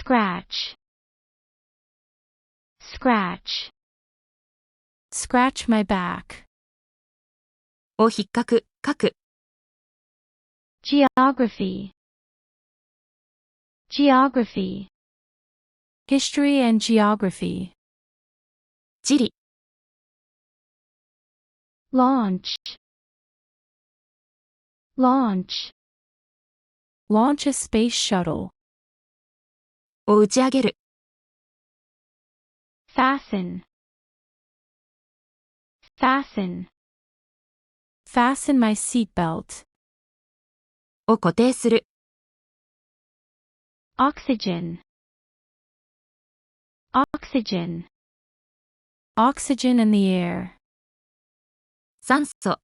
scratch, scratch, scratch my back. を引っかく、かく。geography, geography, History and geography. 地理、 launch, launch, Launch a space shuttle. を打ち上げる。fasten, fasten, Fasten my seatbelt. を固定する。oxygen, oxygen, Oxygen in the air. 酸素、